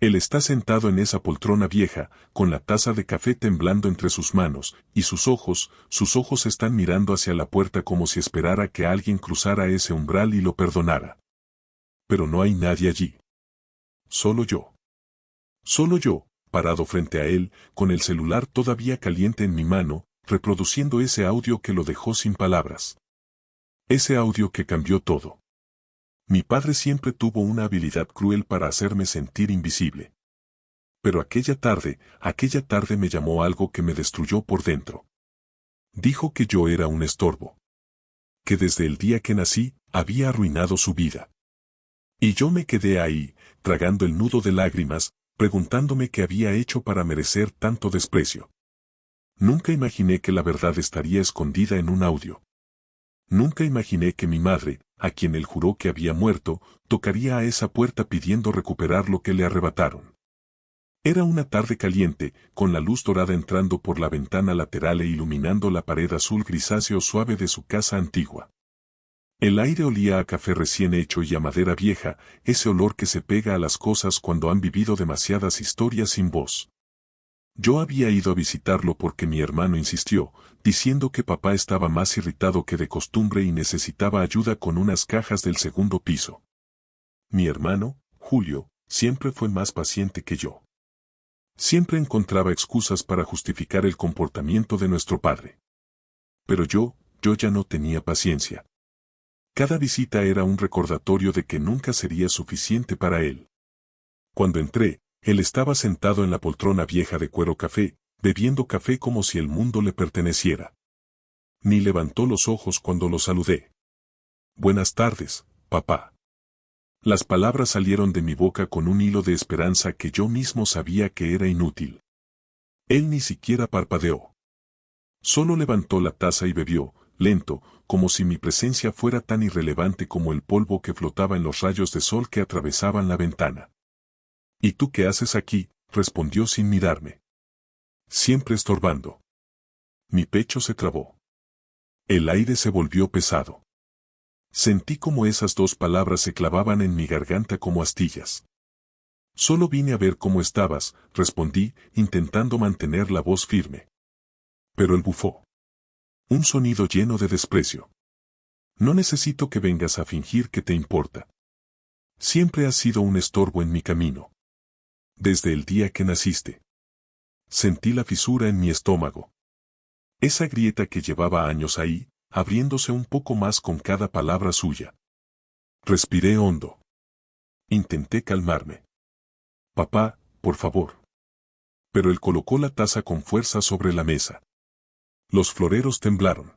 Él está sentado en esa poltrona vieja, con la taza de café temblando entre sus manos, y sus ojos están mirando hacia la puerta como si esperara que alguien cruzara ese umbral y lo perdonara. Pero no hay nadie allí. Solo yo. Solo yo, parado frente a él, con el celular todavía caliente en mi mano, reproduciendo ese audio que lo dejó sin palabras. Ese audio que cambió todo. Mi padre siempre tuvo una habilidad cruel para hacerme sentir invisible. Pero aquella tarde me llamó algo que me destruyó por dentro. Dijo que yo era un estorbo. Que desde el día que nací, había arruinado su vida. Y yo me quedé ahí, tragando el nudo de lágrimas, preguntándome qué había hecho para merecer tanto desprecio. Nunca imaginé que la verdad estaría escondida en un audio. Nunca imaginé que mi madre, a quien él juró que había muerto, tocaría a esa puerta pidiendo recuperar lo que le arrebataron. Era una tarde caliente, con la luz dorada entrando por la ventana lateral e iluminando la pared azul grisáceo suave de su casa antigua. El aire olía a café recién hecho y a madera vieja, ese olor que se pega a las cosas cuando han vivido demasiadas historias sin voz. Yo había ido a visitarlo porque mi hermano insistió, diciendo que papá estaba más irritado que de costumbre y necesitaba ayuda con unas cajas del segundo piso. Mi hermano, Julio, siempre fue más paciente que yo. Siempre encontraba excusas para justificar el comportamiento de nuestro padre. Pero yo ya no tenía paciencia. Cada visita era un recordatorio de que nunca sería suficiente para él. Cuando entré, él estaba sentado en la poltrona vieja de cuero café, bebiendo café como si el mundo le perteneciera. Ni levantó los ojos cuando lo saludé. Buenas tardes, papá. Las palabras salieron de mi boca con un hilo de esperanza que yo mismo sabía que era inútil. Él ni siquiera parpadeó. Solo levantó la taza y bebió, lento, como si mi presencia fuera tan irrelevante como el polvo que flotaba en los rayos de sol que atravesaban la ventana. ¿Y tú qué haces aquí?, respondió sin mirarme. Siempre estorbando. Mi pecho se trabó. El aire se volvió pesado. Sentí como esas dos palabras se clavaban en mi garganta como astillas. Solo vine a ver cómo estabas, respondí, intentando mantener la voz firme. Pero él bufó. Un sonido lleno de desprecio. No necesito que vengas a fingir que te importa. Siempre has sido un estorbo en mi camino. Desde el día que naciste. Sentí la fisura en mi estómago. Esa grieta que llevaba años ahí, abriéndose un poco más con cada palabra suya. Respiré hondo. Intenté calmarme. Papá, por favor. Pero él colocó la taza con fuerza sobre la mesa. Los floreros temblaron.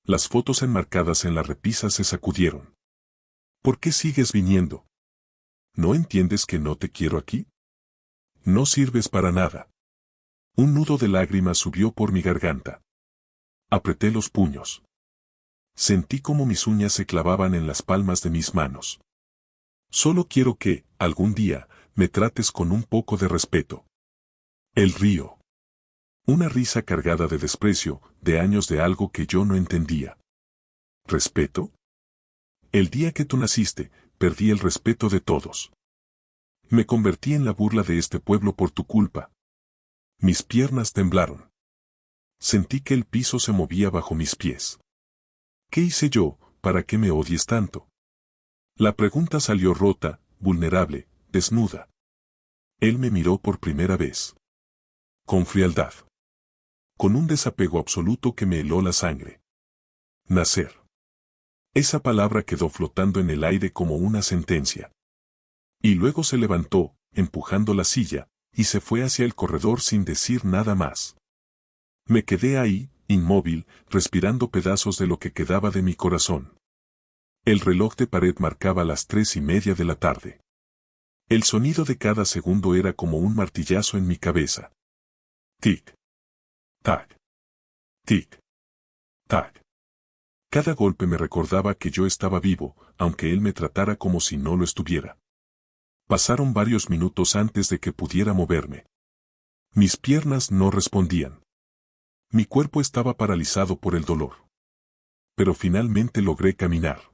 Las fotos enmarcadas en la repisa se sacudieron. ¿Por qué sigues viniendo? ¿No entiendes que no te quiero aquí? No sirves para nada. Un nudo de lágrimas subió por mi garganta. Apreté los puños. Sentí como mis uñas se clavaban en las palmas de mis manos. Solo quiero que, algún día, me trates con un poco de respeto. Él rió. Una risa cargada de desprecio, de años de algo que yo no entendía. ¿Respeto? El día que tú naciste, perdí el respeto de todos. Me convertí en la burla de este pueblo por tu culpa. Mis piernas temblaron. Sentí que el piso se movía bajo mis pies. ¿Qué hice yo, para que me odies tanto? La pregunta salió rota, vulnerable, desnuda. Él me miró por primera vez. Con frialdad. Con un desapego absoluto que me heló la sangre. Nacer. Esa palabra quedó flotando en el aire como una sentencia. Y luego se levantó, empujando la silla, y se fue hacia el corredor sin decir nada más. Me quedé ahí, inmóvil, respirando pedazos de lo que quedaba de mi corazón. El reloj de pared marcaba las 3:30 de la tarde. El sonido de cada segundo era como un martillazo en mi cabeza. Tic. Tac. Tic. Tac. Cada golpe me recordaba que yo estaba vivo, aunque él me tratara como si no lo estuviera. Pasaron varios minutos antes de que pudiera moverme. Mis piernas no respondían. Mi cuerpo estaba paralizado por el dolor. Pero finalmente logré caminar.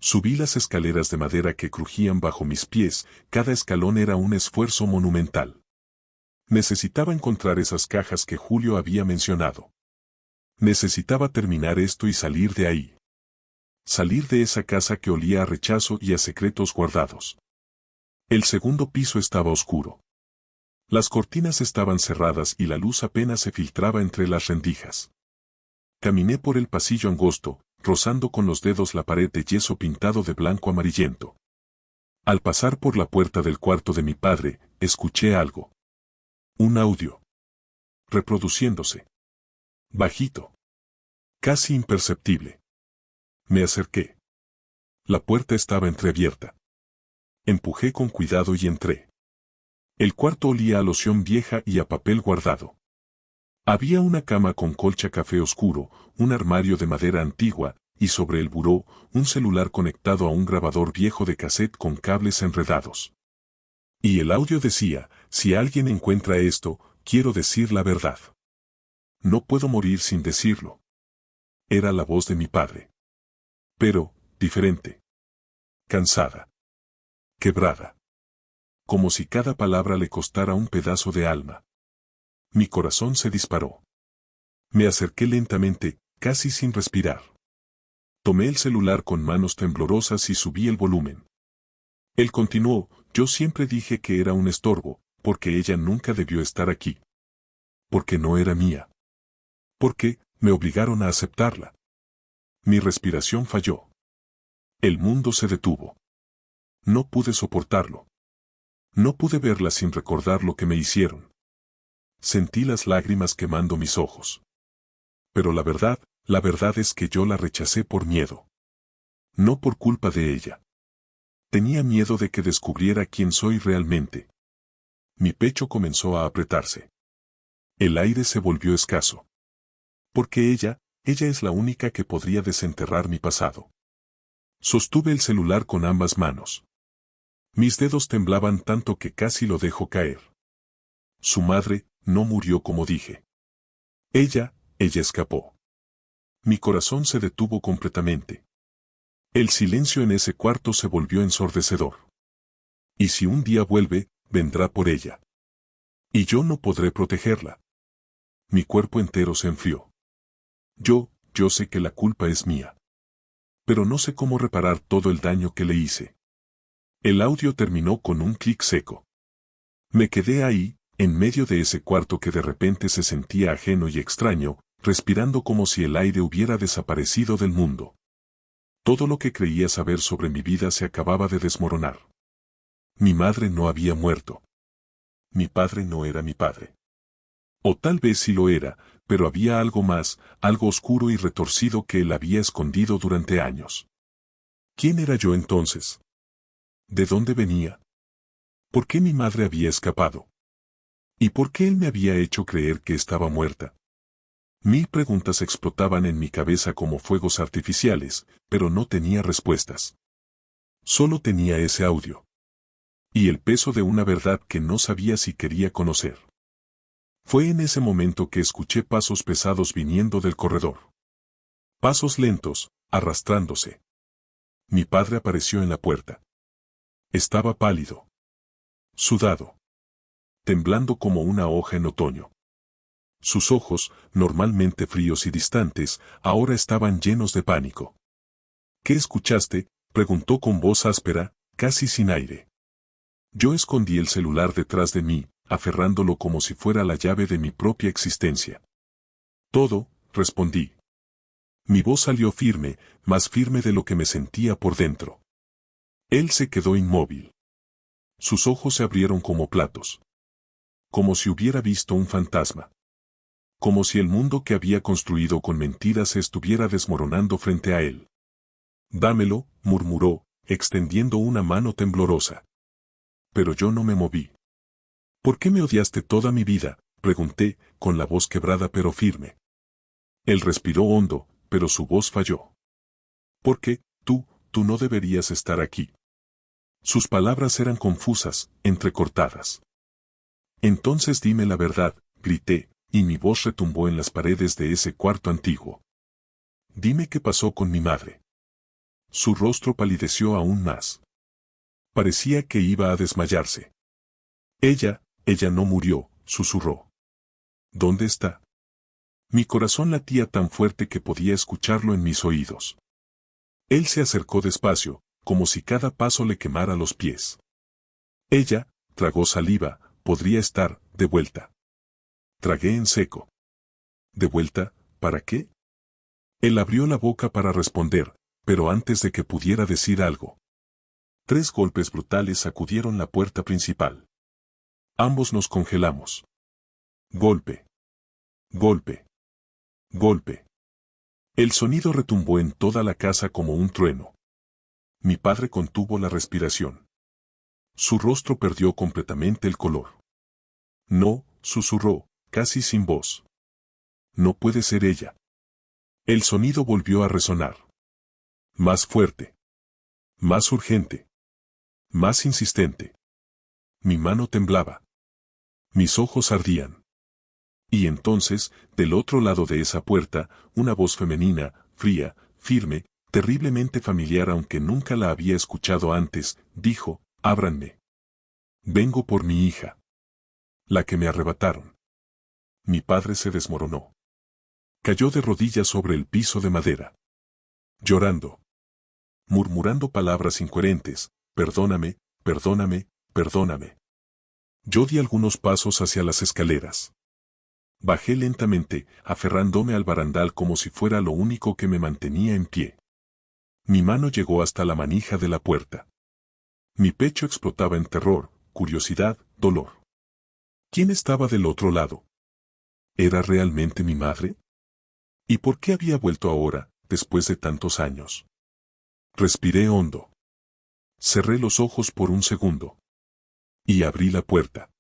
Subí las escaleras de madera que crujían bajo mis pies, cada escalón era un esfuerzo monumental. Necesitaba encontrar esas cajas que Julio había mencionado. Necesitaba terminar esto y salir de ahí. Salir de esa casa que olía a rechazo y a secretos guardados. El segundo piso estaba oscuro. Las cortinas estaban cerradas y la luz apenas se filtraba entre las rendijas. Caminé por el pasillo angosto, rozando con los dedos la pared de yeso pintado de blanco amarillento. Al pasar por la puerta del cuarto de mi padre, escuché algo. Un audio. Reproduciéndose. Bajito. Casi imperceptible. Me acerqué. La puerta estaba entreabierta. Empujé con cuidado y entré. El cuarto olía a loción vieja y a papel guardado. Había una cama con colcha café oscuro, un armario de madera antigua, y sobre el buró, un celular conectado a un grabador viejo de cassette con cables enredados. Y el audio decía, si alguien encuentra esto, quiero decir la verdad. No puedo morir sin decirlo. Era la voz de mi padre. Pero, diferente. Cansada. Quebrada. Como si cada palabra le costara un pedazo de alma. Mi corazón se disparó. Me acerqué lentamente, casi sin respirar. Tomé el celular con manos temblorosas y subí el volumen. Él continuó, yo siempre dije que era un estorbo, porque ella nunca debió estar aquí. Porque no era mía. Porque, me obligaron a aceptarla. Mi respiración falló. El mundo se detuvo. No pude soportarlo. No pude verla sin recordar lo que me hicieron. Sentí las lágrimas quemando mis ojos. Pero la verdad es que yo la rechacé por miedo. No por culpa de ella. Tenía miedo de que descubriera quién soy realmente. Mi pecho comenzó a apretarse. El aire se volvió escaso. Porque ella es la única que podría desenterrar mi pasado. Sostuve el celular con ambas manos. Mis dedos temblaban tanto que casi lo dejo caer. Su madre no murió como dije. Ella escapó. Mi corazón se detuvo completamente. El silencio en ese cuarto se volvió ensordecedor. Y si un día vuelve, vendrá por ella. Y yo no podré protegerla. Mi cuerpo entero se enfrió. Yo sé que la culpa es mía. Pero no sé cómo reparar todo el daño que le hice. El audio terminó con un clic seco. Me quedé ahí, en medio de ese cuarto que de repente se sentía ajeno y extraño, respirando como si el aire hubiera desaparecido del mundo. Todo lo que creía saber sobre mi vida se acababa de desmoronar. Mi madre no había muerto. Mi padre no era mi padre. O tal vez sí lo era, pero había algo más, algo oscuro y retorcido que él había escondido durante años. ¿Quién era yo entonces? ¿De dónde venía? ¿Por qué mi madre había escapado? ¿Y por qué él me había hecho creer que estaba muerta? Mil preguntas explotaban en mi cabeza como fuegos artificiales, pero no tenía respuestas. Solo tenía ese audio. Y el peso de una verdad que no sabía si quería conocer. Fue en ese momento que escuché pasos pesados viniendo del corredor. Pasos lentos, arrastrándose. Mi padre apareció en la puerta. Estaba pálido. Sudado. Temblando como una hoja en otoño. Sus ojos, normalmente fríos y distantes, ahora estaban llenos de pánico. ¿Qué escuchaste?, preguntó con voz áspera, casi sin aire. Yo escondí el celular detrás de mí, aferrándolo como si fuera la llave de mi propia existencia. Todo, respondí. Mi voz salió firme, más firme de lo que me sentía por dentro. Él se quedó inmóvil. Sus ojos se abrieron como platos. Como si hubiera visto un fantasma. Como si el mundo que había construido con mentiras se estuviera desmoronando frente a él. Dámelo, murmuró, extendiendo una mano temblorosa. Pero yo no me moví. ¿Por qué me odiaste toda mi vida?, pregunté, con la voz quebrada pero firme. Él respiró hondo, pero su voz falló. Porque, tú no deberías estar aquí. Sus palabras eran confusas, entrecortadas. Entonces dime la verdad, grité, y mi voz retumbó en las paredes de ese cuarto antiguo. Dime qué pasó con mi madre. su rostro palideció aún más. Parecía que iba a desmayarse. Ella no murió, susurró. ¿Dónde está? Mi corazón latía tan fuerte que podía escucharlo en mis oídos. Él se acercó despacio, como si cada paso le quemara los pies. Ella tragó saliva, podría estar de vuelta. Tragué en seco. ¿De vuelta? ¿Para qué? Él abrió la boca para responder, pero antes de que pudiera decir algo. 3 golpes brutales sacudieron la puerta principal. Ambos nos congelamos. Golpe. Golpe. Golpe. El sonido retumbó en toda la casa como un trueno. Mi padre contuvo la respiración. Su rostro perdió completamente el color. No, susurró, casi sin voz. No puede ser ella. El sonido volvió a resonar. Más fuerte. Más urgente. Más insistente. Mi mano temblaba. Mis ojos ardían. Y entonces, del otro lado de esa puerta, una voz femenina, fría, firme, terriblemente familiar aunque nunca la había escuchado antes, dijo, ábranme. Vengo por mi hija. La que me arrebataron. Mi padre se desmoronó. Cayó de rodillas sobre el piso de madera. Llorando. Murmurando palabras incoherentes, perdóname, perdóname, perdóname. Yo di algunos pasos hacia las escaleras. Bajé lentamente, aferrándome al barandal como si fuera lo único que me mantenía en pie. Mi mano llegó hasta la manija de la puerta. Mi pecho explotaba en terror, curiosidad, dolor. ¿Quién estaba del otro lado? ¿Era realmente mi madre? ¿Y por qué había vuelto ahora, después de tantos años? Respiré hondo. Cerré los ojos por un segundo. Y abrí la puerta.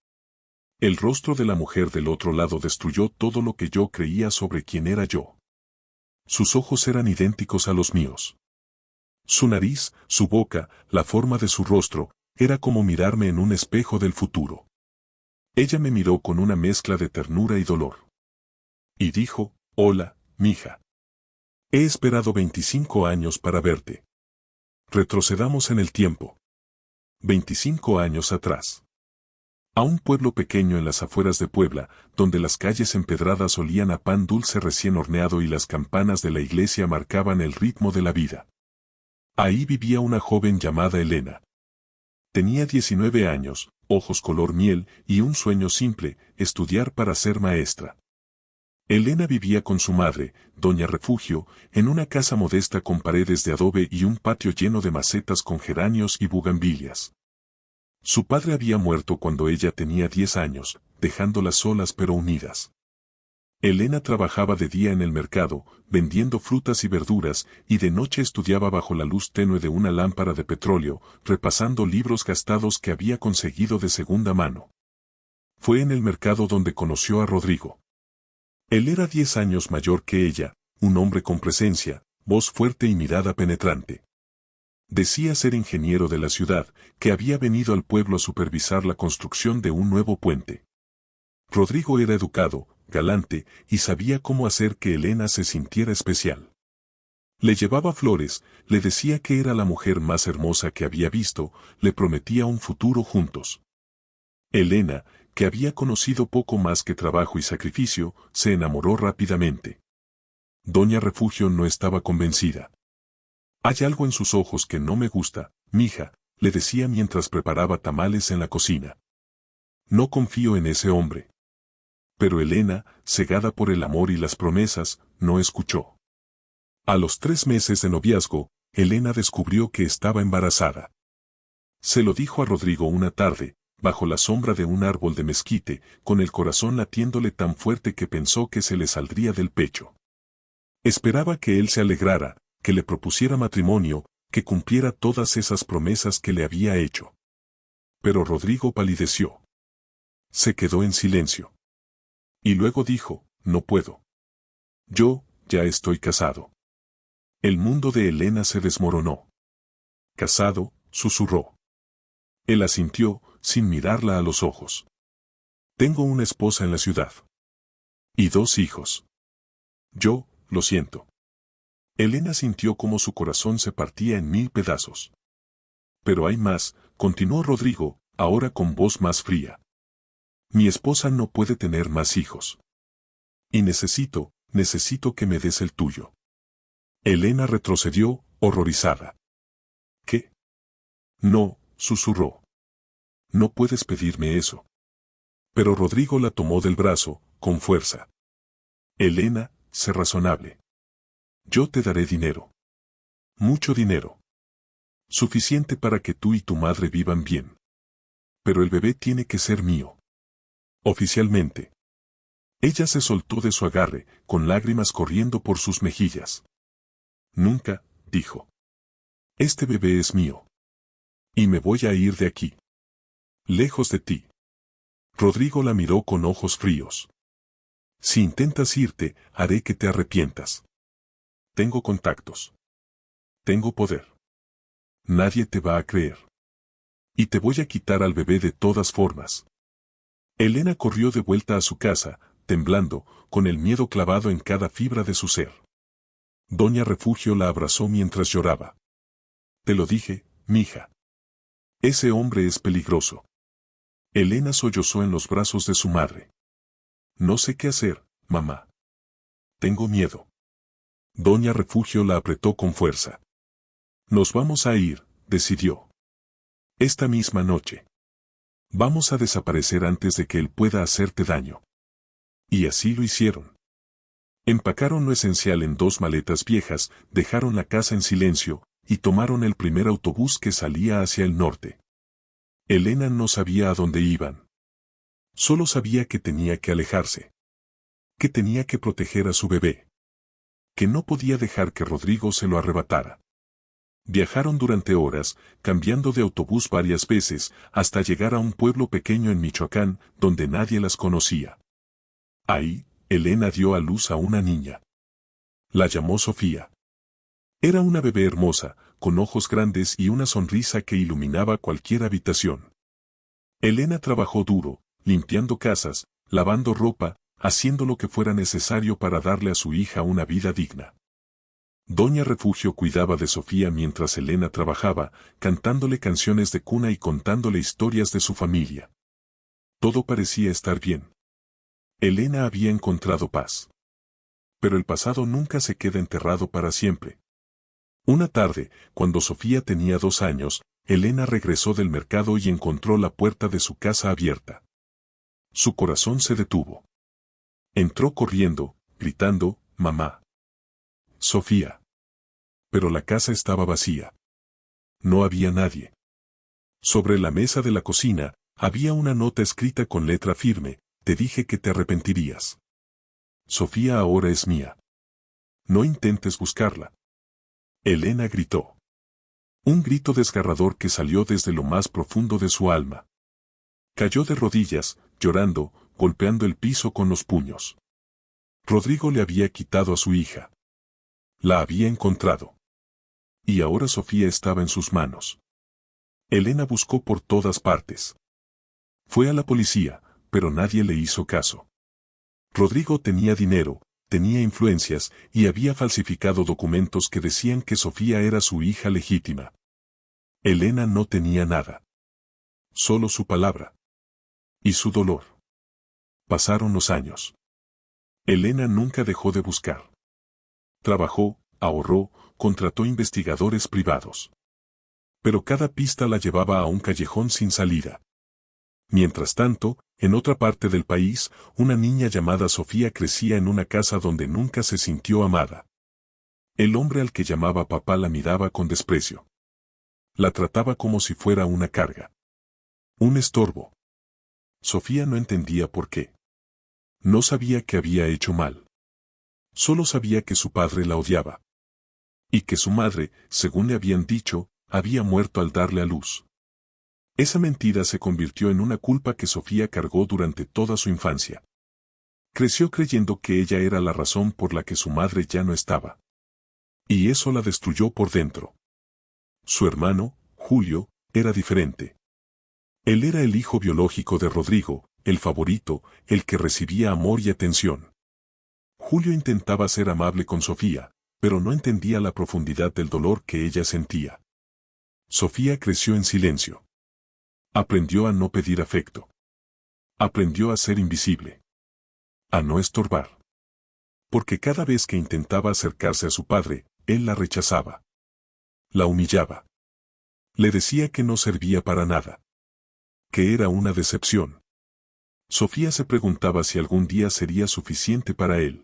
El rostro de la mujer del otro lado destruyó todo lo que yo creía sobre quién era yo. Sus ojos eran idénticos a los míos. Su nariz, su boca, la forma de su rostro, era como mirarme en un espejo del futuro. Ella me miró con una mezcla de ternura y dolor. Y dijo, hola, mija. He esperado 25 años para verte. Retrocedamos en el tiempo. 25 años atrás. A un pueblo pequeño en las afueras de Puebla, donde las calles empedradas olían a pan dulce recién horneado y las campanas de la iglesia marcaban el ritmo de la vida. Ahí vivía una joven llamada Elena. Tenía 19 años, ojos color miel y un sueño simple, estudiar para ser maestra. Elena vivía con su madre, doña Refugio, en una casa modesta con paredes de adobe y un patio lleno de macetas con geranios y bugambilias. Su padre había muerto cuando ella tenía 10 años, dejándolas solas pero unidas. Elena trabajaba de día en el mercado, vendiendo frutas y verduras, y de noche estudiaba bajo la luz tenue de una lámpara de petróleo, repasando libros gastados que había conseguido de segunda mano. Fue en el mercado donde conoció a Rodrigo. Él era 10 años mayor que ella, un hombre con presencia, voz fuerte y mirada penetrante. Decía ser ingeniero de la ciudad, que había venido al pueblo a supervisar la construcción de un nuevo puente. Rodrigo era educado, galante, y sabía cómo hacer que Elena se sintiera especial. Le llevaba flores, le decía que era la mujer más hermosa que había visto, le prometía un futuro juntos. Elena, que había conocido poco más que trabajo y sacrificio, se enamoró rápidamente. Doña Refugio no estaba convencida. Hay algo en sus ojos que no me gusta, mija, le decía mientras preparaba tamales en la cocina. No confío en ese hombre. Pero Elena, cegada por el amor y las promesas, no escuchó. A los 3 meses de noviazgo, Elena descubrió que estaba embarazada. Se lo dijo a Rodrigo una tarde, bajo la sombra de un árbol de mezquite, con el corazón latiéndole tan fuerte que pensó que se le saldría del pecho. Esperaba que él se alegrara, que le propusiera matrimonio, que cumpliera todas esas promesas que le había hecho. Pero Rodrigo palideció. Se quedó en silencio. Y luego dijo, no puedo. Yo, ya estoy casado. El mundo de Elena se desmoronó. Casado, susurró. Él asintió, sin mirarla a los ojos. Tengo una esposa en la ciudad. Y 2 hijos. Yo, lo siento. Elena sintió como su corazón se partía en 1000 pedazos. Pero hay más, continuó Rodrigo, ahora con voz más fría. Mi esposa no puede tener más hijos. Y necesito que me des el tuyo. Elena retrocedió, horrorizada. ¿Qué? No, susurró. No puedes pedirme eso. Pero Rodrigo la tomó del brazo, con fuerza. Elena, sé razonable. Yo te daré dinero. Mucho dinero. Suficiente para que tú y tu madre vivan bien. Pero el bebé tiene que ser mío. Oficialmente. Ella se soltó de su agarre, con lágrimas corriendo por sus mejillas. Nunca, dijo. Este bebé es mío. Y me voy a ir de aquí. Lejos de ti. Rodrigo la miró con ojos fríos. Si intentas irte, haré que te arrepientas. Tengo contactos. Tengo poder. Nadie te va a creer. Y te voy a quitar al bebé de todas formas. Elena corrió de vuelta a su casa, temblando, con el miedo clavado en cada fibra de su ser. Doña Refugio la abrazó mientras lloraba. Te lo dije, mija. Ese hombre es peligroso. Elena sollozó en los brazos de su madre. No sé qué hacer, mamá. Tengo miedo. Doña Refugio la apretó con fuerza. Nos vamos a ir, decidió. Esta misma noche. Vamos a desaparecer antes de que él pueda hacerte daño. Y así lo hicieron. Empacaron lo esencial en 2 maletas viejas, dejaron la casa en silencio, y tomaron el primer autobús que salía hacia el norte. Elena no sabía a dónde iban. Solo sabía que tenía que alejarse. Que tenía que proteger a su bebé. Que no podía dejar que Rodrigo se lo arrebatara. Viajaron durante horas, cambiando de autobús varias veces, hasta llegar a un pueblo pequeño en Michoacán, donde nadie las conocía. Ahí, Elena dio a luz a una niña. La llamó Sofía. Era una bebé hermosa, con ojos grandes y una sonrisa que iluminaba cualquier habitación. Elena trabajó duro, limpiando casas, lavando ropa, haciendo lo que fuera necesario para darle a su hija una vida digna. Doña Refugio cuidaba de Sofía mientras Elena trabajaba, cantándole canciones de cuna y contándole historias de su familia. Todo parecía estar bien. Elena había encontrado paz. Pero el pasado nunca se queda enterrado para siempre. Una tarde, cuando Sofía tenía 2 años, Elena regresó del mercado y encontró la puerta de su casa abierta. Su corazón se detuvo. Entró corriendo, gritando, «¡Mamá!». Sofía. Pero la casa estaba vacía. No había nadie. Sobre la mesa de la cocina, había una nota escrita con letra firme, «Te dije que te arrepentirías. Sofía ahora es mía. No intentes buscarla». Elena gritó. Un grito desgarrador que salió desde lo más profundo de su alma. Cayó de rodillas, llorando, golpeando el piso con los puños. Rodrigo le había quitado a su hija. La había encontrado. Y ahora Sofía estaba en sus manos. Elena buscó por todas partes. Fue a la policía, pero nadie le hizo caso. Rodrigo tenía dinero, tenía influencias y había falsificado documentos que decían que Sofía era su hija legítima. Elena no tenía nada. Solo su palabra. Y su dolor. Pasaron los años. Elena nunca dejó de buscar. Trabajó, ahorró, contrató investigadores privados. Pero cada pista la llevaba a un callejón sin salida. Mientras tanto, en otra parte del país, una niña llamada Sofía crecía en una casa donde nunca se sintió amada. El hombre al que llamaba papá la miraba con desprecio. La trataba como si fuera una carga. Un estorbo. Sofía no entendía por qué. No sabía que había hecho mal. Solo sabía que su padre la odiaba. Y que su madre, según le habían dicho, había muerto al darle a luz. Esa mentira se convirtió en una culpa que Sofía cargó durante toda su infancia. Creció creyendo que ella era la razón por la que su madre ya no estaba. Y eso la destruyó por dentro. Su hermano, Julio, era diferente. Él era el hijo biológico de Rodrigo, el favorito, el que recibía amor y atención. Julio intentaba ser amable con Sofía, pero no entendía la profundidad del dolor que ella sentía. Sofía creció en silencio. Aprendió a no pedir afecto. Aprendió a ser invisible. A no estorbar. Porque cada vez que intentaba acercarse a su padre, él la rechazaba. La humillaba. Le decía que no servía para nada. Que era una decepción. Sofía se preguntaba si algún día sería suficiente para él.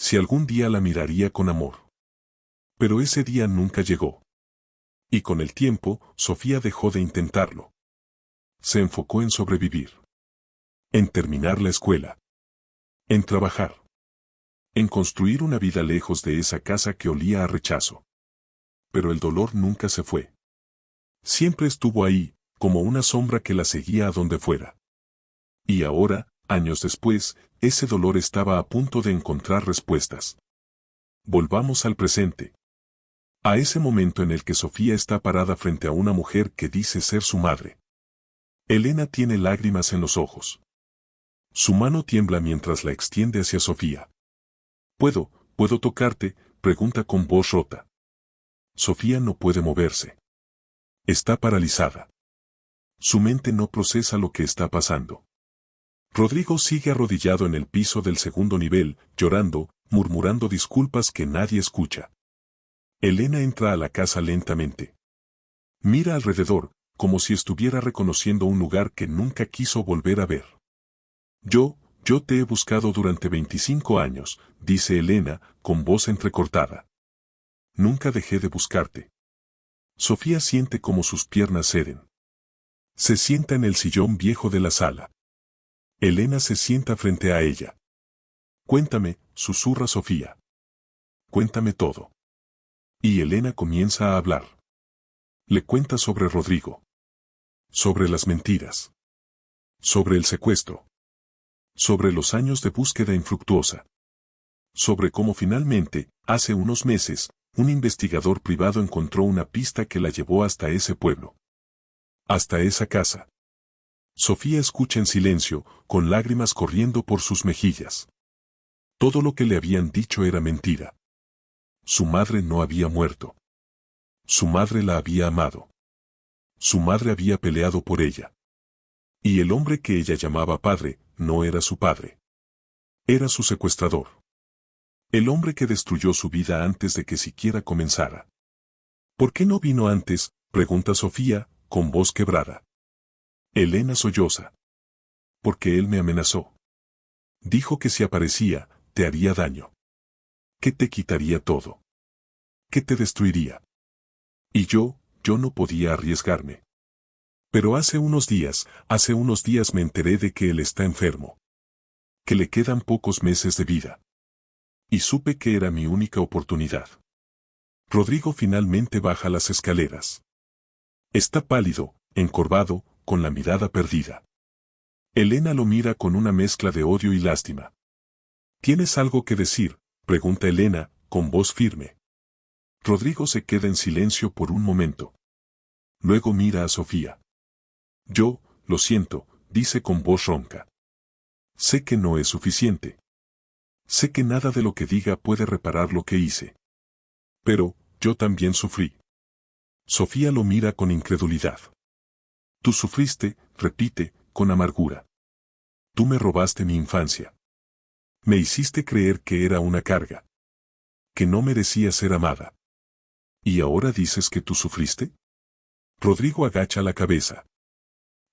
Si algún día la miraría con amor. Pero ese día nunca llegó. Y con el tiempo, Sofía dejó de intentarlo. Se enfocó en sobrevivir. En terminar la escuela. En trabajar. En construir una vida lejos de esa casa que olía a rechazo. Pero el dolor nunca se fue. Siempre estuvo ahí, como una sombra que la seguía a donde fuera. Y ahora, años después, ese dolor estaba a punto de encontrar respuestas. Volvamos al presente. A ese momento en el que Sofía está parada frente a una mujer que dice ser su madre. Elena tiene lágrimas en los ojos. Su mano tiembla mientras la extiende hacia Sofía. ¿Puedo tocarte?, pregunta con voz rota. Sofía no puede moverse. Está paralizada. Su mente no procesa lo que está pasando. Rodrigo sigue arrodillado en el piso del segundo nivel, llorando, murmurando disculpas que nadie escucha. Elena entra a la casa lentamente. Mira alrededor, como si estuviera reconociendo un lugar que nunca quiso volver a ver. Yo te he buscado durante 25 años, dice Elena, con voz entrecortada. Nunca dejé de buscarte. Sofía siente como sus piernas ceden. Se sienta en el sillón viejo de la sala. Elena se sienta frente a ella. Cuéntame, susurra Sofía. Cuéntame todo. Y Elena comienza a hablar. Le cuenta sobre Rodrigo. Sobre las mentiras. Sobre el secuestro. Sobre los años de búsqueda infructuosa. Sobre cómo finalmente, hace unos meses, un investigador privado encontró una pista que la llevó hasta ese pueblo. Hasta esa casa. Sofía escucha en silencio, con lágrimas corriendo por sus mejillas. Todo lo que le habían dicho era mentira. Su madre no había muerto. Su madre la había amado. Su madre había peleado por ella. Y el hombre que ella llamaba padre, no era su padre. Era su secuestrador. El hombre que destruyó su vida antes de que siquiera comenzara. ¿Por qué no vino antes?, pregunta Sofía, con voz quebrada. Elena solloza. Porque él me amenazó. Dijo que si aparecía, te haría daño. Que te quitaría todo. Que te destruiría. Y yo no podía arriesgarme. Pero hace unos días me enteré de que él está enfermo. Que le quedan pocos meses de vida. Y supe que era mi única oportunidad. Rodrigo finalmente baja las escaleras. Está pálido, encorvado, con la mirada perdida. Elena lo mira con una mezcla de odio y lástima. ¿Tienes algo que decir?, pregunta Elena, con voz firme. Rodrigo se queda en silencio por un momento. Luego mira a Sofía. Lo siento, dice con voz ronca. Sé que no es suficiente. Sé que nada de lo que diga puede reparar lo que hice. Pero, yo también sufrí. Sofía lo mira con incredulidad. Tú sufriste, repite, con amargura. Tú me robaste mi infancia. Me hiciste creer que era una carga. Que no merecía ser amada. ¿Y ahora dices que tú sufriste? Rodrigo agacha la cabeza.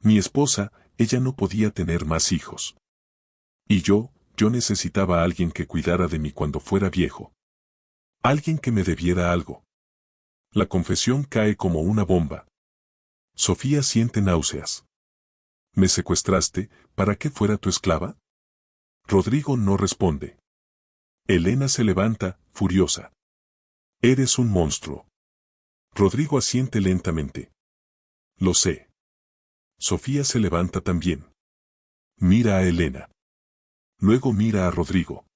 Mi esposa, ella no podía tener más hijos. Y yo necesitaba a alguien que cuidara de mí cuando fuera viejo. Alguien que me debiera algo. La confesión cae como una bomba. Sofía siente náuseas. ¿Me secuestraste, para que fuera tu esclava? Rodrigo no responde. Elena se levanta, furiosa. Eres un monstruo. Rodrigo asiente lentamente. Lo sé. Sofía se levanta también. Mira a Elena. Luego mira a Rodrigo.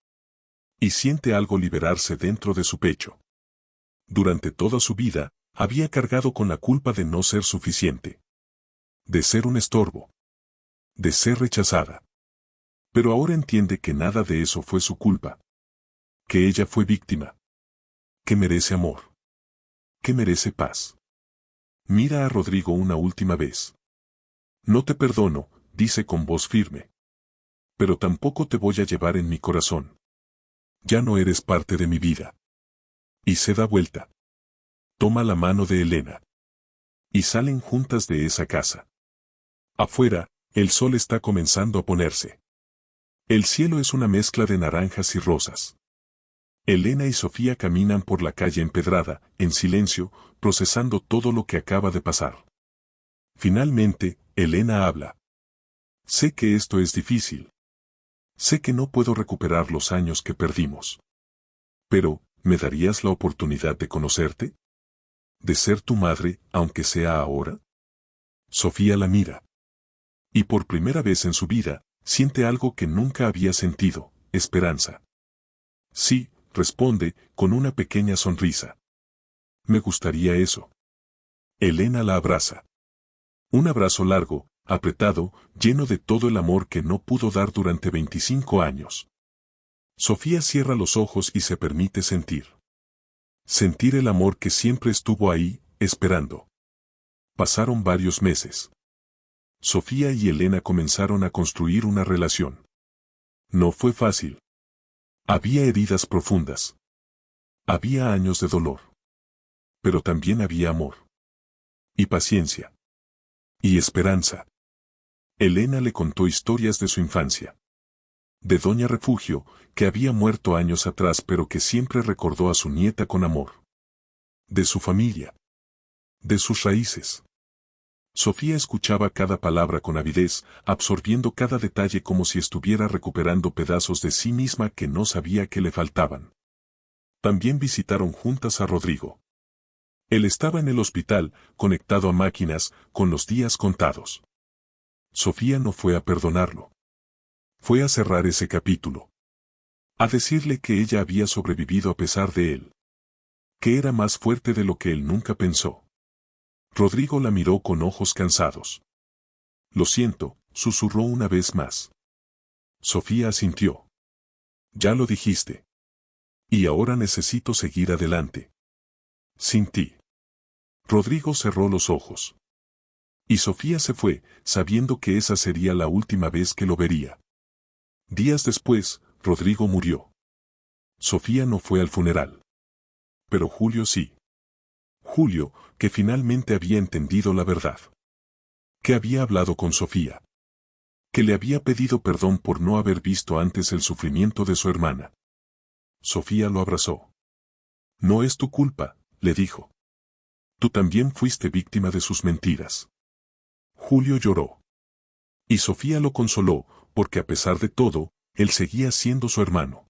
Y siente algo liberarse dentro de su pecho. Durante toda su vida, había cargado con la culpa de no ser suficiente. De ser un estorbo. De ser rechazada. Pero ahora entiende que nada de eso fue su culpa. Que ella fue víctima. Que merece amor. Que merece paz. Mira a Rodrigo una última vez. No te perdono, dice con voz firme. Pero tampoco te voy a llevar en mi corazón. Ya no eres parte de mi vida. Y se da vuelta. Toma la mano de Elena. Y salen juntas de esa casa. Afuera, el sol está comenzando a ponerse. El cielo es una mezcla de naranjas y rosas. Elena y Sofía caminan por la calle empedrada, en silencio, procesando todo lo que acaba de pasar. Finalmente, Elena habla. Sé que esto es difícil. Sé que no puedo recuperar los años que perdimos. Pero, ¿me darías la oportunidad de conocerte? ¿De ser tu madre, aunque sea ahora? Sofía la mira. Y por primera vez en su vida, siente algo que nunca había sentido, esperanza. Sí, responde, con una pequeña sonrisa. Me gustaría eso. Elena la abraza. Un abrazo largo, apretado, lleno de todo el amor que no pudo dar durante 25 años. Sofía cierra los ojos y se permite sentir. Sentir el amor que siempre estuvo ahí, esperando. Pasaron varios meses. Sofía y Elena comenzaron a construir una relación. No fue fácil. Había heridas profundas. Había años de dolor. Pero también había amor. Y paciencia. Y esperanza. Elena le contó historias de su infancia. De Doña Refugio, que había muerto años atrás pero que siempre recordó a su nieta con amor. De su familia. De sus raíces. Sofía escuchaba cada palabra con avidez, absorbiendo cada detalle como si estuviera recuperando pedazos de sí misma que no sabía que le faltaban. También visitaron juntas a Rodrigo. Él estaba en el hospital, conectado a máquinas, con los días contados. Sofía no fue a perdonarlo. Fue a cerrar ese capítulo. A decirle que ella había sobrevivido a pesar de él. Que era más fuerte de lo que él nunca pensó. Rodrigo la miró con ojos cansados. Lo siento, susurró una vez más. Sofía asintió. Ya lo dijiste. Y ahora necesito seguir adelante. Sin ti. Rodrigo cerró los ojos. Y Sofía se fue, sabiendo que esa sería la última vez que lo vería. Días después, Rodrigo murió. Sofía no fue al funeral. Pero Julio sí. Julio, que finalmente había entendido la verdad. Que había hablado con Sofía. Que le había pedido perdón por no haber visto antes el sufrimiento de su hermana. Sofía lo abrazó. No es tu culpa, le dijo. Tú también fuiste víctima de sus mentiras. Julio lloró. Y Sofía lo consoló, porque a pesar de todo, él seguía siendo su hermano.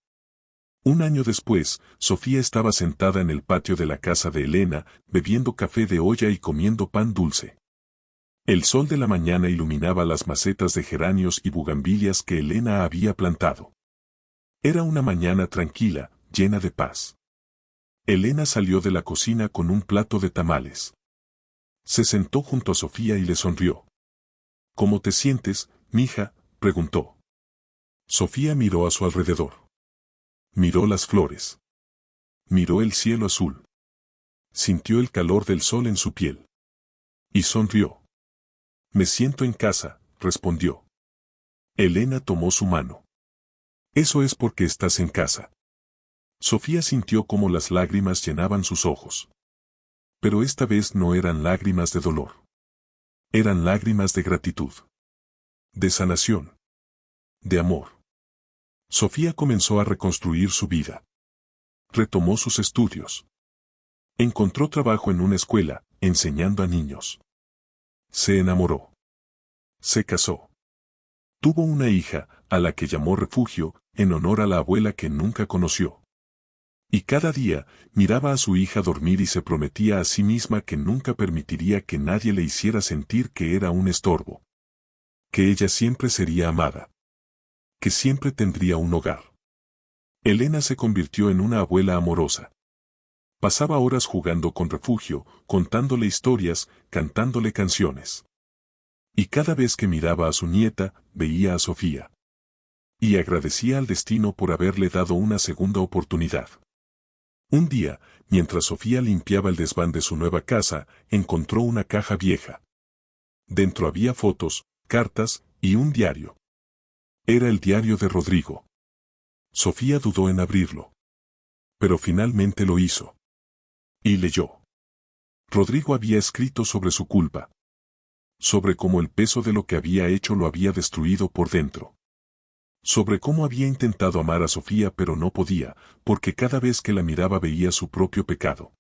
Un año después, Sofía estaba sentada en el patio de la casa de Elena, bebiendo café de olla y comiendo pan dulce. El sol de la mañana iluminaba las macetas de geranios y bugambilias que Elena había plantado. Era una mañana tranquila, llena de paz. Elena salió de la cocina con un plato de tamales. Se sentó junto a Sofía y le sonrió. ¿Cómo te sientes, mija?, preguntó. Sofía miró a su alrededor. Miró las flores. Miró el cielo azul. Sintió el calor del sol en su piel. Y sonrió. Me siento en casa, respondió. Elena tomó su mano. Eso es porque estás en casa. Sofía sintió cómo las lágrimas llenaban sus ojos. Pero esta vez no eran lágrimas de dolor. Eran lágrimas de gratitud. De sanación. De amor. Sofía comenzó a reconstruir su vida. Retomó sus estudios. Encontró trabajo en una escuela, enseñando a niños. Se enamoró. Se casó. Tuvo una hija, a la que llamó Refugio, en honor a la abuela que nunca conoció. Y cada día, miraba a su hija dormir y se prometía a sí misma que nunca permitiría que nadie le hiciera sentir que era un estorbo. Que ella siempre sería amada. Que siempre tendría un hogar. Elena se convirtió en una abuela amorosa. Pasaba horas jugando con Refugio, contándole historias, cantándole canciones. Y cada vez que miraba a su nieta, veía a Sofía. Y agradecía al destino por haberle dado una segunda oportunidad. Un día, mientras Sofía limpiaba el desván de su nueva casa, encontró una caja vieja. Dentro había fotos, cartas y un diario. Era el diario de Rodrigo. Sofía dudó en abrirlo. Pero finalmente lo hizo. Y leyó. Rodrigo había escrito sobre su culpa. Sobre cómo el peso de lo que había hecho lo había destruido por dentro. Sobre cómo había intentado amar a Sofía pero no podía, porque cada vez que la miraba veía su propio pecado.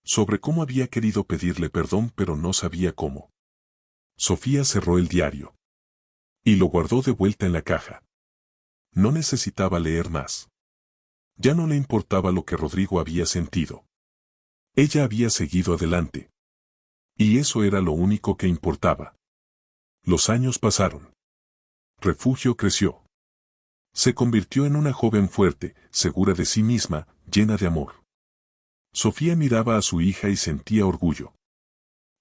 Sobre cómo había querido pedirle perdón pero no sabía cómo. Sofía cerró el diario. Y lo guardó de vuelta en la caja. No necesitaba leer más. Ya no le importaba lo que Rodrigo había sentido. Ella había seguido adelante. Y eso era lo único que importaba. Los años pasaron. Refugio creció. Se convirtió en una joven fuerte, segura de sí misma, llena de amor. Sofía miraba a su hija y sentía orgullo.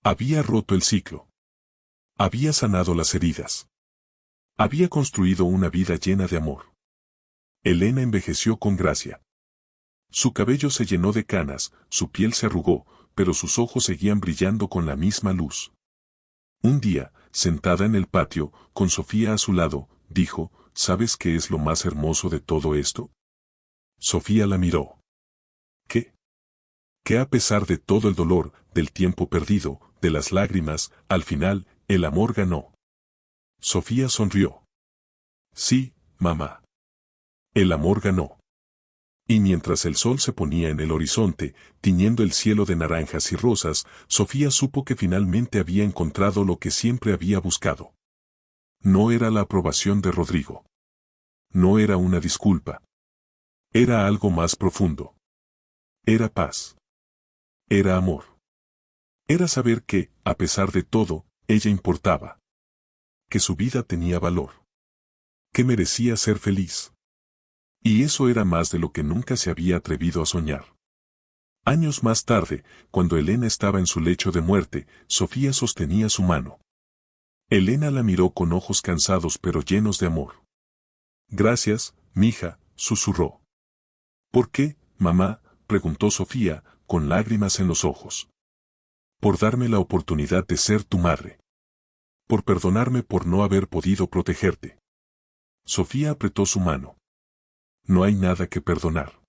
Había roto el ciclo. Había sanado las heridas. Había construido una vida llena de amor. Elena envejeció con gracia. Su cabello se llenó de canas, su piel se arrugó, pero sus ojos seguían brillando con la misma luz. Un día, sentada en el patio, con Sofía a su lado, dijo, ¿sabes qué es lo más hermoso de todo esto? Sofía la miró. ¿Qué? Que a pesar de todo el dolor, del tiempo perdido, de las lágrimas, al final, el amor ganó. Sofía sonrió. Sí, mamá. El amor ganó. Y mientras el sol se ponía en el horizonte, tiñendo el cielo de naranjas y rosas, Sofía supo que finalmente había encontrado lo que siempre había buscado. No era la aprobación de Rodrigo. No era una disculpa. Era algo más profundo. Era paz. Era amor. Era saber que, a pesar de todo, ella importaba. Que su vida tenía valor. Que merecía ser feliz. Y eso era más de lo que nunca se había atrevido a soñar. Años más tarde, cuando Elena estaba en su lecho de muerte, Sofía sostenía su mano. Elena la miró con ojos cansados pero llenos de amor. Gracias, mija, susurró. ¿Por qué, mamá?, preguntó Sofía, con lágrimas en los ojos. Por darme la oportunidad de ser tu madre. Por perdonarme por no haber podido protegerte. Sofía apretó su mano. No hay nada que perdonar.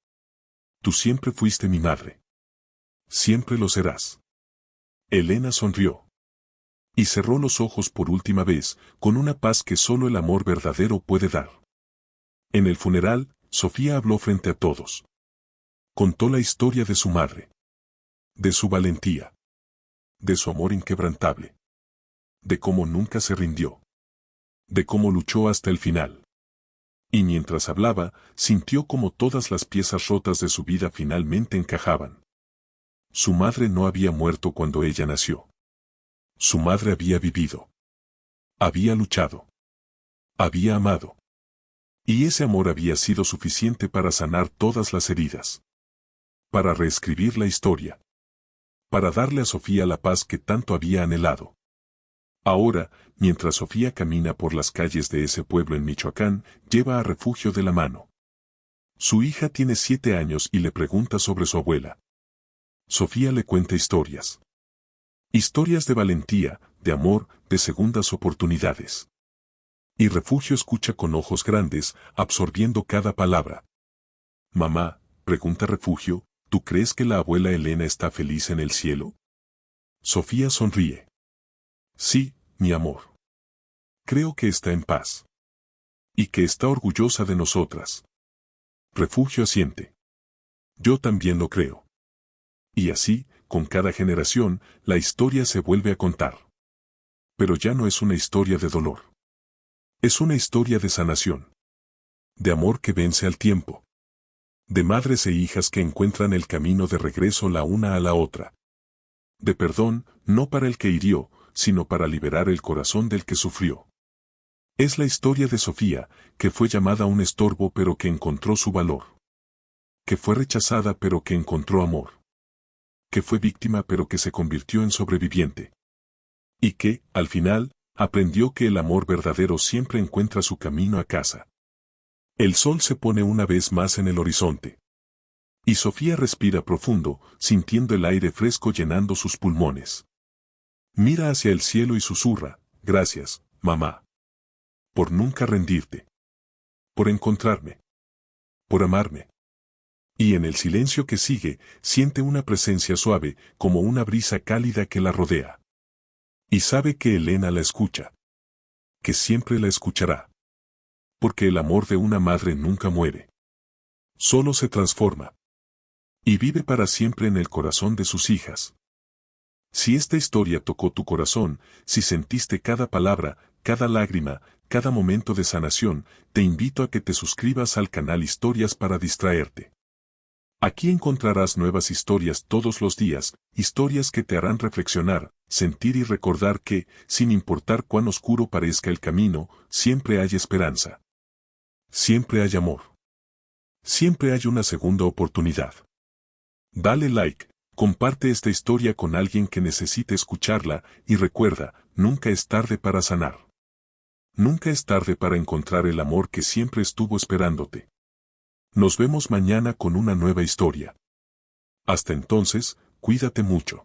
Tú siempre fuiste mi madre. Siempre lo serás. Elena sonrió. Y cerró los ojos por última vez, con una paz que solo el amor verdadero puede dar. En el funeral, Sofía habló frente a todos. Contó la historia de su madre. De su valentía. De su amor inquebrantable. De cómo nunca se rindió. De cómo luchó hasta el final. Y mientras hablaba, sintió como todas las piezas rotas de su vida finalmente encajaban. Su madre no había muerto cuando ella nació. Su madre había vivido. Había luchado. Había amado. Y ese amor había sido suficiente para sanar todas las heridas. Para reescribir la historia. Para darle a Sofía la paz que tanto había anhelado. Ahora, mientras Sofía camina por las calles de ese pueblo en Michoacán, lleva a Refugio de la mano. Su hija tiene 7 años y le pregunta sobre su abuela. Sofía le cuenta historias. Historias de valentía, de amor, de segundas oportunidades. Y Refugio escucha con ojos grandes, absorbiendo cada palabra. Mamá, pregunta Refugio, ¿tú crees que la abuela Elena está feliz en el cielo? Sofía sonríe. Sí, mi amor. Creo que está en paz. Y que está orgullosa de nosotras. Refugio asiente. Yo también lo creo. Y así, con cada generación, la historia se vuelve a contar. Pero ya no es una historia de dolor. Es una historia de sanación. De amor que vence al tiempo. De madres e hijas que encuentran el camino de regreso la una a la otra. De perdón, no para el que hirió, sino para liberar el corazón del que sufrió. Es la historia de Sofía, que fue llamada un estorbo pero que encontró su valor. Que fue rechazada pero que encontró amor. Que fue víctima pero que se convirtió en sobreviviente. Y que, al final, aprendió que el amor verdadero siempre encuentra su camino a casa. El sol se pone una vez más en el horizonte. Y Sofía respira profundo, sintiendo el aire fresco llenando sus pulmones. Mira hacia el cielo y susurra, gracias, mamá. Por nunca rendirte. Por encontrarme. Por amarme. Y en el silencio que sigue, siente una presencia suave, como una brisa cálida que la rodea. Y sabe que Elena la escucha. Que siempre la escuchará. Porque el amor de una madre nunca muere. Solo se transforma. Y vive para siempre en el corazón de sus hijas. Si esta historia tocó tu corazón, si sentiste cada palabra, cada lágrima, cada momento de sanación, te invito a que te suscribas al canal Historias para distraerte. Aquí encontrarás nuevas historias todos los días, historias que te harán reflexionar, sentir y recordar que, sin importar cuán oscuro parezca el camino, siempre hay esperanza. Siempre hay amor. Siempre hay una segunda oportunidad. Dale like, comparte esta historia con alguien que necesite escucharla y recuerda, nunca es tarde para sanar. Nunca es tarde para encontrar el amor que siempre estuvo esperándote. Nos vemos mañana con una nueva historia. Hasta entonces, cuídate mucho.